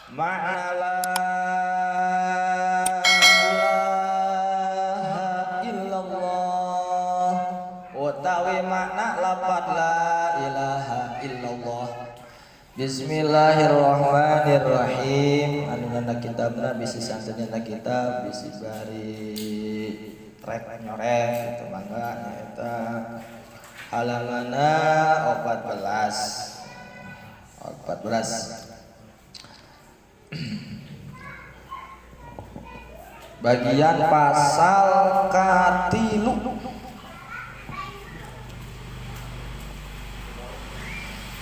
Makna la ilaha illallah utawi makna lafaz la ilaha illallah. Bismillahirrahmanirrahim. Anu ngana kitabna bisi santenna kitab bisi bari rek nyorek itu mangga nyaeta halamanna 14 bagian pasal katilu.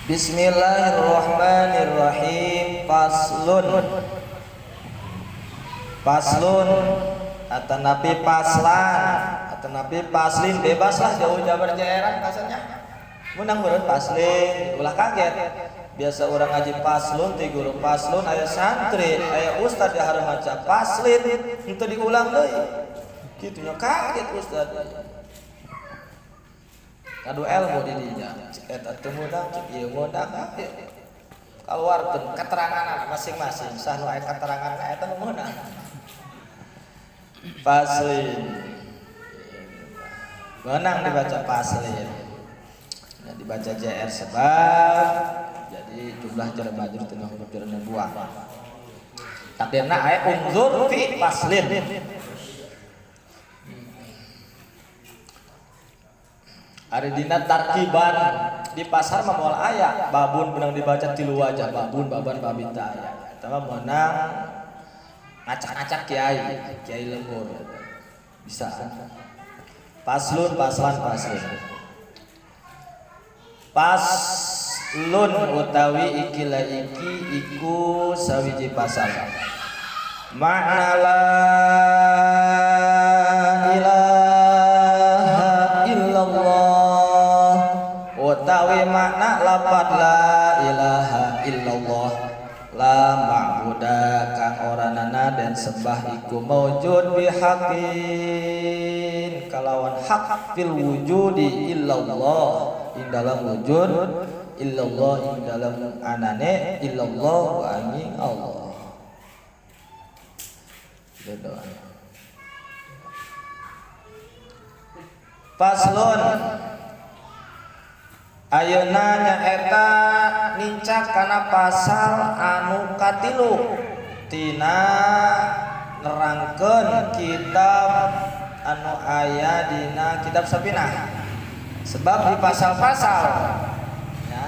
Bismillahirrahmanirrahim. Paslun atanapi paslan atanapi paslin, bebaslah jauh berjeeran kasarnya menang beureun paslin ulah kaget. Biasa orang ngaji paslun ti guru paslun aya santri aya ustad yang harus maca paslin henteu diulang deui kitu nya kaget ustad kadu ilmu di dinya eta teu mudang cek ieu mudang kaluarkeun keterangan masing-masing sah nu aya keterangan eta nu meunang paslin menang dibaca paslin dibaca JR sebab jadi jumlah jelema jeung teu huruf jelema buah takdirna aya unzur fi paslin. Ari dina tarkiban di pasar mah moal aya babun beunang dibaca tilu wajah babun baban babita aya eta mah meunang ngacak-ngacak kiai lembur bisa paslun paslan paslin. Paslun utawi iki la iki iku sawiji pasal makna la ilaha illallah utawi makna lafaz la ilaha illallah la ma'buda kang oranana dan sembah iku maujud bihaqin kalawan hak fil wujudi illallah ing dalam wujud illallah ing dalam anane illallah wa angin Allah. Doa. Faslun ayeuna nyaeta nincak kana pasal anu katilu tina nerangkeun kitab anu aya dina kitab Safinah. Sebab di pasal-pasal ya,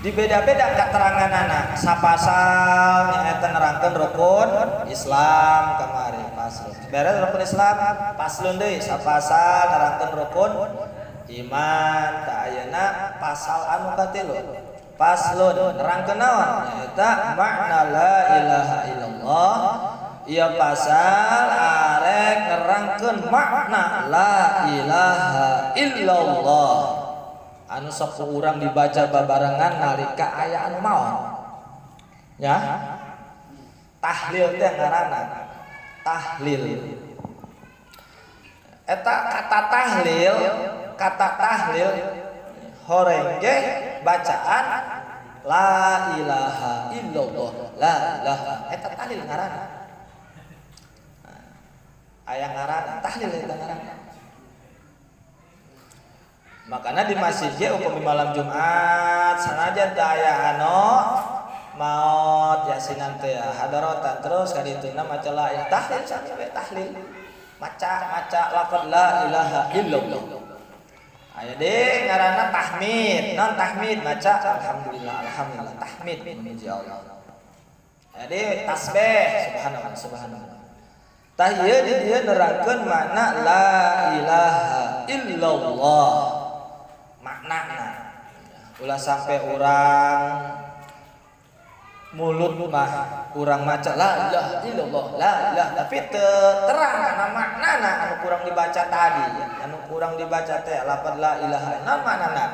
di beda-beda keteranganana sapasal nyaeta nerangkeun rukun Islam kamari paslun beres rukun Islam paslun deui sapasal nerangkeun rukun iman ta ayeuna pasal anu katilu paslun nerangkeun naon nyaeta makna la ilaha illallah. Ia pasal arek nerangkeun makna la ilaha illallah anu sok urang dibaca babarengan nalika aya anu maot ya tahlil teh ngaranna tahlil eta kata tahlil horeng ge bacaan la ilaha illallah la ilaha eta tahlil ngaranna aya ngaran tahlil eta ngaran. Makana di masjid ge hukum malam Jumat sanajan teu aya anu maot yasinan teh hadaratan terus ka dituna maca la ilaha tahlil sampai tahlil maca lafaz la ilaha illallah. Aya deui ngaranna tahmid non tahmid maca alhamdulillah tahmid memuji Allah. Aya deui tasbih subhanallah. Tah ieu dia nerangkeun makna la ilaha illallah maknana ulah sampai urang mulut mah urang maca la ilaha illallah la ilaha tapi teu terang kana maknana anu kurang dibaca tadi anu kurang dibaca teh lafaz la ilaha illallah maknana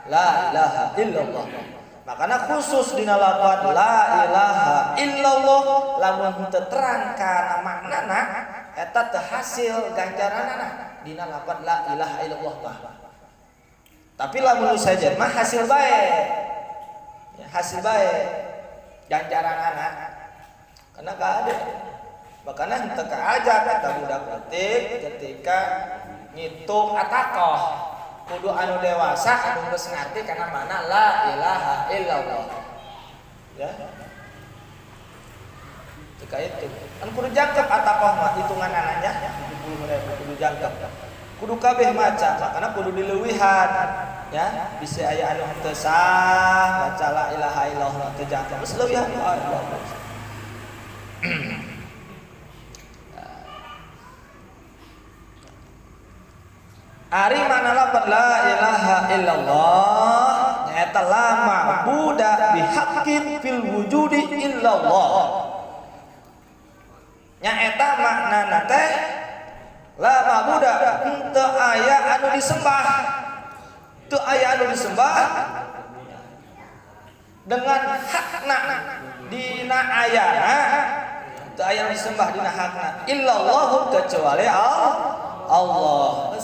la ilaha illallah. Makana khusus dina lafaz la ilaha illallah lamun teu terang kana maknana eta teu hasil ganjaranana dina lafaz la ilaha illallah mah. Tapi lamun saja mah hasil bae. Ya, hasil bae ganjaranana karena kade makanya henteu kaajak eta budak leutik ketika ngitung atakoh kudu anu dewasa anu geus ngarti kana mana la ilaha illallah ya ketika itu kan kudu jangkep atakoh mah hitungan ananya 70.000 kudu jangkep kudu kabeh maca makanya kudu dileuwihan ya bisa aya anu teu sah baca la ilaha illallah teu jangkep geus leuwihan Ari mana lafaz la ilaha illallah nyaeta la ma'budu bihaqqin fil wujudi illallah. Nyaeta maknana teh la ma'budu henteu aya anu disembah. Teu aya anu disembah dengan hakna dina ayana teu aya anu disembah dina hakna illallah kecuali Allah.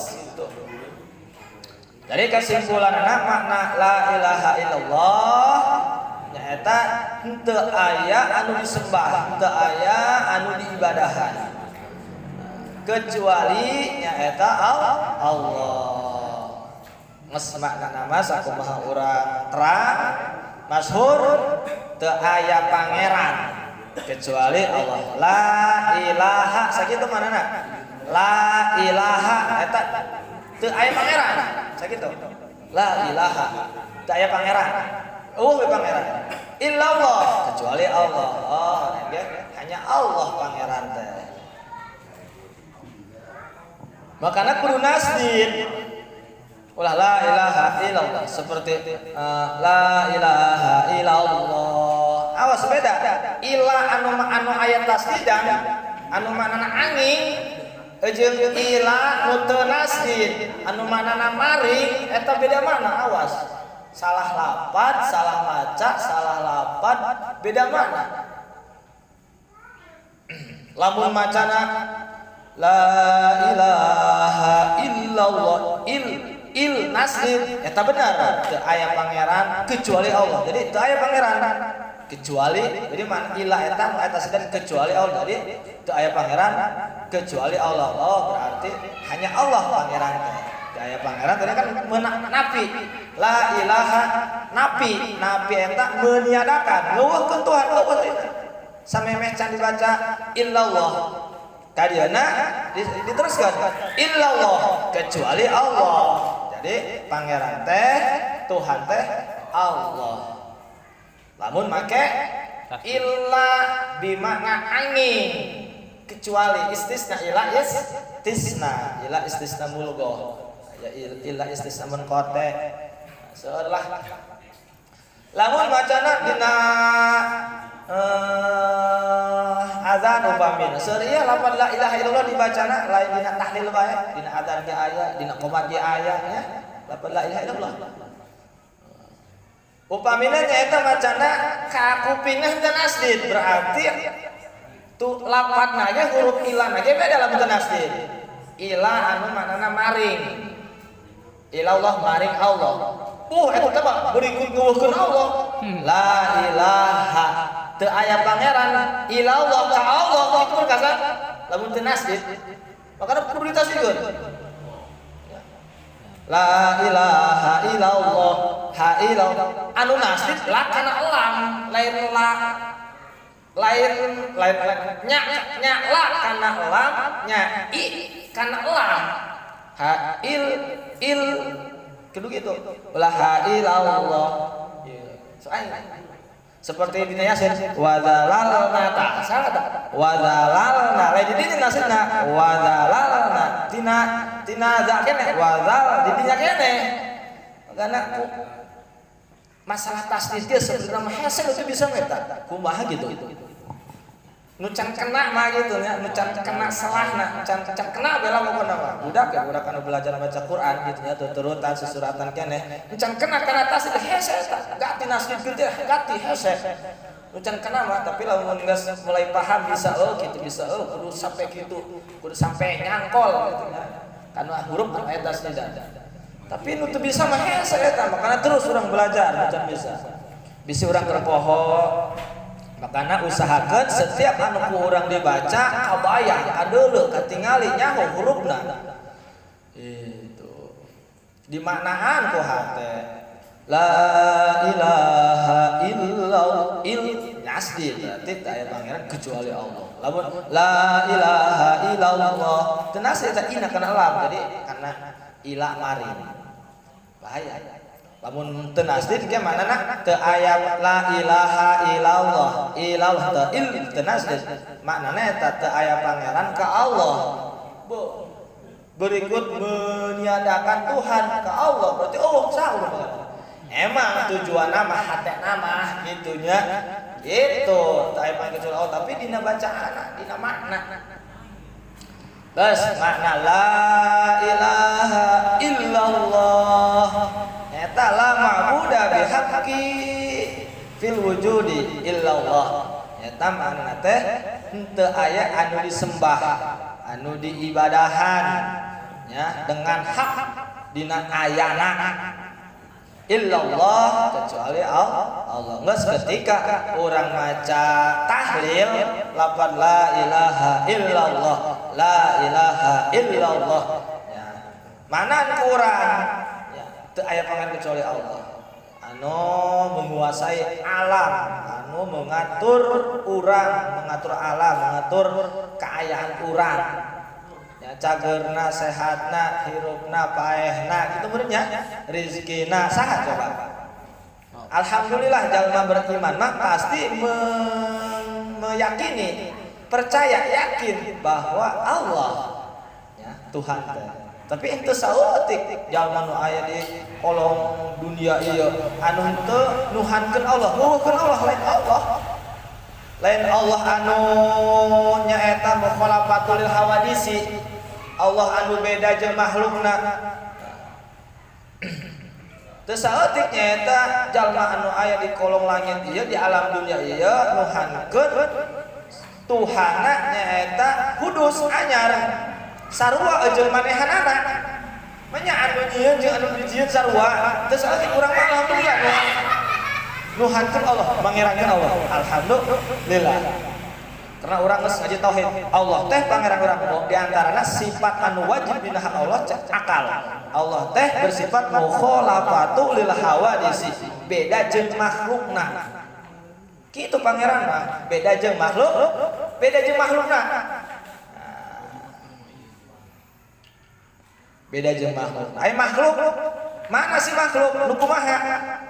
Jadi kesimpulan anak makna la ilaha illallah nyaeta henteu aya anu disembah, henteu aya anu diibadahan kecuali nyaeta Allah. Geus makna nama sakumaha urang terang masyhur teu aya pangeran kecuali Allah. La ilaha sakitu manana? La ilaha eta teu aya pangeran sakitu. La ilaha teu aya pangeran. We pangeran. Illallah kecuali Allah. Oh, hanya Allah pangeran teh. Makana kudu nasdid. Ulah la ilaha illallah seperti la ilaha illallah. Awas beda. Ilah anu aya tasdidan anu manana angin jeung ilah nu teu nasdid anu manana maring eta beda mana awas salah lapat salah maca salah lapat beda mana lamun macana la ilaha illallah il nasdid eta benar teu aya pangeran kecuali Allah jadi teu aya pangeran kecuali jadi man ilah eta sedang kecuali Allah jadi teu aya pangeran kecuali Allah. Oh berarti hanya Allah pangeran teh. Teu aya pangeran tadi kan napi. La ilaha napi eta meniadakan ngeuweuhkeun Tuhan eueuh teh. Samemeh can dibaca illallah. Kadieuna diteruskan illallah kecuali Allah. Jadi pangeran teh Tuhan teh Allah. Lamun make illa bimakna angin kecuali istisna ila istisna mulgo ya ila istisna munqati seolah lamun macana dina azan upamina seureun lapan la ilaha illallah dibacana lain dina tahlil bae dina adzan ge aya dina qomat ge aya nya lapan la ilaha illallah upamina nyaeta macana ka kupingna teu nasdid berarti tu lapatna ge huruf ilahna ge beda lamun teu nasdid ilah anu manana maring ilallah maring Allah eta mah berikut ngeuweuhkeun Allah la ilaha teu aya pangeran ilallah ka Allah kitu kasan lamun teu nasdid makana kudu ditasdidkeun la ilaha illallah ha illallah anu nasdid la kana elam lain la lain nya la kana elam nya i kana elam ha il kudu gitu la ha illallah seperti di Yasin wa zalalna ta salah wa zalalna lain di dinya nasina wa zalalna tina zakene wa zal di dinya kene karena masalah tasdid dia sebenarnya hese itu bisa meta kumaha gitu nu can kena mah gitu nya nu can kena salahna can kena bela pokona mah budak anu belajar baca Quran gitu nya tuturutan susuratan keneh nu can kena kana tasdid hese eta gati nasdid teh gati hese nu can kena mah tapi lamun geus mulai paham bisa gitu bisa kudu sampai kitu kudu sampai nyangkol gitu nya kana huruf anu eta tasdid tapi nu teu bisa mah hese eta makana terus urang belajar can bisa urang keur poho makanya usahakan setiap anu ku urang dibaca kabayang kadeuleu katingali nyaho hurufna itu dimaknaan ku hate la ilaha illallah asli berarti aya pangeran kecuali Allah lamun la ilaha illallah teu nasi eta ina kana lam jadi karena ila mari bahaya lamun teu nasi ge manana teu aya la ilaha illallah teu nasi maknana eta teu aya pangeran ka Allah berikut meniadakan Tuhan ke Allah berarti oh saur emang tujuan nama hati nama gitunya itu aya pangeran Allah tapi dina bacaan dina makna terus makna la ilaha illallah eta la ma'budu bihaqqi fil wujudi illallah eta makna teh henteu aya anu disembah anu diibadahan ya dengan hak dina ayana illallah kecuali Allah. Geus ketika orang maca tahlil lafaz la ilaha illallah la ilaha illallah ya mana kurang ya teu aya pangeran kecuali Allah anu menguasai alam anu mengatur urang mengatur alam mengatur keayaan urang ya cagerna sehatna hirupna paehna kitu meureun nya rezekina saha coba alhamdulillah jalma beriman mah pasti meyakini percaya yakin bahwa Allah ya Tuhan tapi ente saeutik jalma nu aya di kolong dunia ieu anu henteu nuhankeun Allah nuhankeun Allah lain Allah anu nyaeta mukhalafatul hawadisi Allah anu beda jeung makhlukna teu saeutik nyaeta jalma anu aya di kolong langit ieu di alam dunia ieu nuhankeun Tuhanna nyaeta kudus anyar sarua jeung manehanana nya anu nyieun jeung anu dijieun sarua teu saeutik urang mah alhamdulillah nuhankeun Allah mangerankeun Allah alhamdulillah karena orang geus ngaji tauhid Allah teh pangeran urang di antarana sifat anu wajib dina hak Allah akal Allah teh bersifat mukhalafatu lil hawadisi beda jeung makhlukna kitu pangeran mah beda jeung makhlukna beda jeung makhluk ai makhluk mana sih makhluk nu kumaha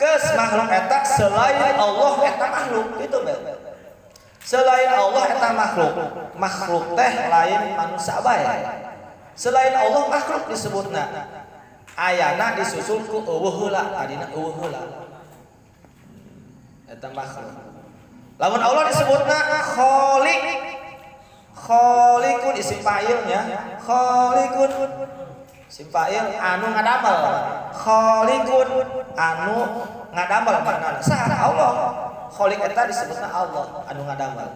geus makhluk eta selain Allah eta makhluk kitu bae selain Allah eta makhluk teh lain manusia bae selain Allah makhluk disebutna ayana disusul ku eueuh heula adina eueuh heula eta makhluk lamun Allah disebutna khaliqun isim fa'ilnya khaliqun isim fa'il anu ngadamel khaliqun anu ngadamel maknana saha Allah khaliq eta disebutna Allah anu ngadamel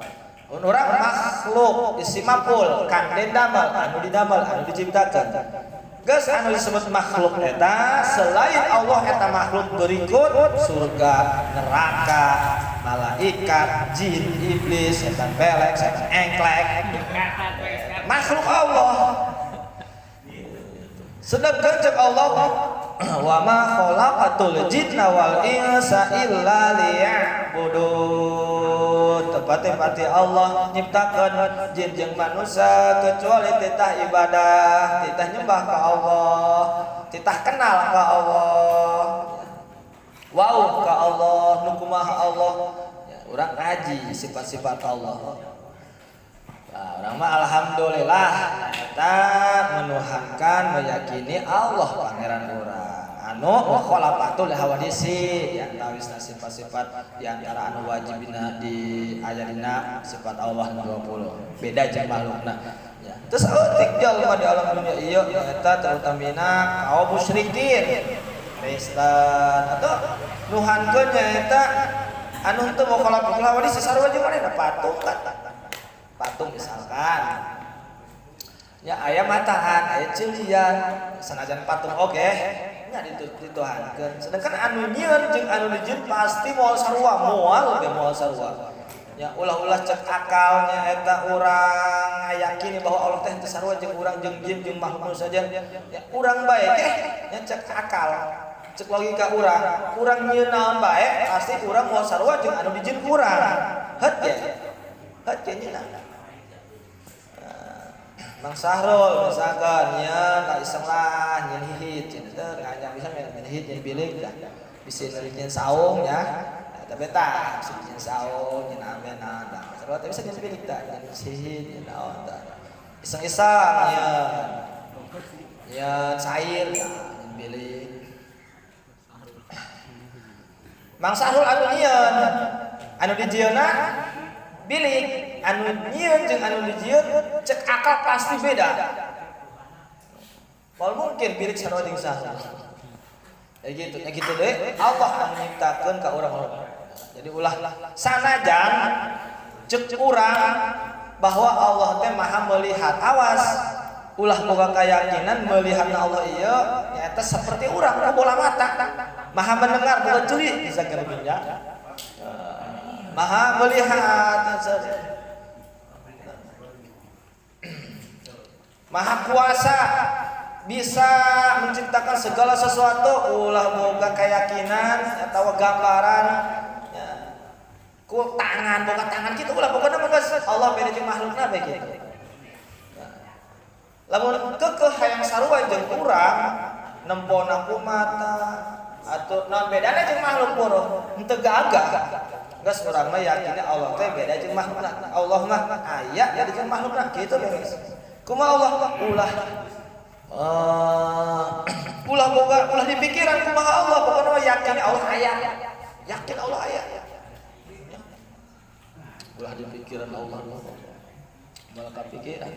urang makhluk isim maf'ul kang didamel anu didamel anu diciptakeun geus anu disebut makhluk eta selain Allah eta makhluk berikut surga neraka malaikat jin iblis setan pelek setan engklek makhluk Allah sedangkan cek Allah wa ma khalaqatul jinna wal insa illa liya'budun tepati-pati Allah nyiptakeun jin jeung manusia kecuali titah ibadah titah nyembah ka Allah titah kenal ka Allah wau ka Allah nu kumaha Allah ya, urang ngaji sifat-sifat Allah orang mah alhamdulillah kita menuhankan meyakini Allah pangeran urang anu mukhalafatul hawadisi ya tawisna sifat-sifat di antara anu wajibina di ayatna sifat Allah 20 beda jeung makhlukna ya terus eutik jalma di alam dunia ieu eta terutamina kaum musyrikin Kristen atau nuhankeun nyaeta anu teu mukhalafatul hawadisi sarua jeung manehna patung kan patung misalkan ya aya mataan aya cilian sanajan patung oge nya dituhankeun sedangkan anu nyieun jeung anu dijieun pasti moal sarua Ya ulah-ulah cek akalnya eta urang ngayakini bahwa Allah teh teu sarua jeung urang jeung jin jeung makhluk saja. Ya urang bae teh nya cek akal. Cek logika urang nyieun naon bae pasti urang moal sarua jeung anu dijieun urang. Het nyeuna. Bang Sahrul misalkan nyeun ka iseng lah nyeun hihit cenah teh ngajak bisa nyeun hihit nyeun bilik dah. Bisi nyeun saung ya. Tapi tak, nyeun saung nyeun amena dah. Sarua teh bisa nyeun bilik tah nyeun hihit nyeun naon tah. Iseng-iseng nyeun cair dah nyeun bilik. Mang Sahrul anu nyieun anu dijieunna bilik, anu nyieun jeung anu dijieun cek akal pasti beda. Moal mungkin bilik sarua jeung Sahrul. Ya gitu deh. Allah anu nyiptakeun ka urang-urang. Jadi ulah sanajan cek urang bahwa Allah teh maha melihat, awas ulah boga keyakinan melihatna Allah ieu nyaeta seperti urang bola mata. Maha mendengar bukan tuli bisa kerja. Maha melihat, Maha kuasa, bisa menciptakan segala sesuatu. Ulah boga keyakinan atau gambaran ya. Ku tangan, boga tangan gitu ulah boga nama Allah beda jeung makhlukna bae kitu. Lamun kekeh hayang sarua jeung urang nempona ku mata atau non bedana jeung makhluk poro henteu gagah geus urang mah yakinna Allah teh beda jeung makhlukna. Allah mah aya beda jeung makhlukna kitu beres. Kumaha Allah ulah boga ulah di pikiran kumaha Allah pokona mah yakin Allah aya. Yakin Allah aya. Ulah di pikiran Allah malah kapikiran.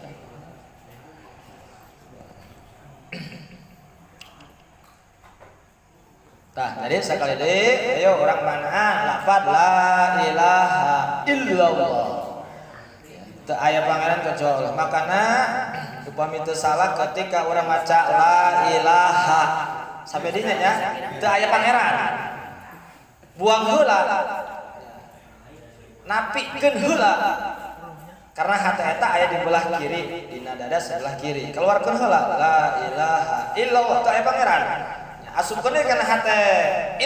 Tah, tadi sekali deui, ayo orang mana lafaz la ilaha illallah. Teu aya pangaran kecuali Allah. Makana upami teu salah ketika orang maca la ilaha sampai dinya nya teu aya pangeran. Buang heula. Napikeun heula. Karena hati eta aya di belah kiri, dina dada sebelah kiri. Keluarkeun heula la ilaha illallah teu aya pangeran. Asupkeun kana hate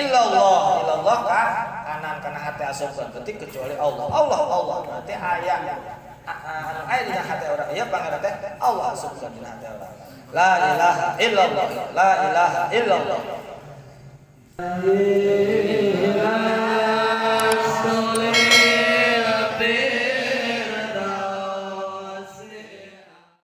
illallah ka kanan kana hate asupkeun berarti kecuali Allah berarti aya aya dina hate urang ieu pangeran teh Allah asupkeun dina hate urang la ilaha illallah la ilaha illallah.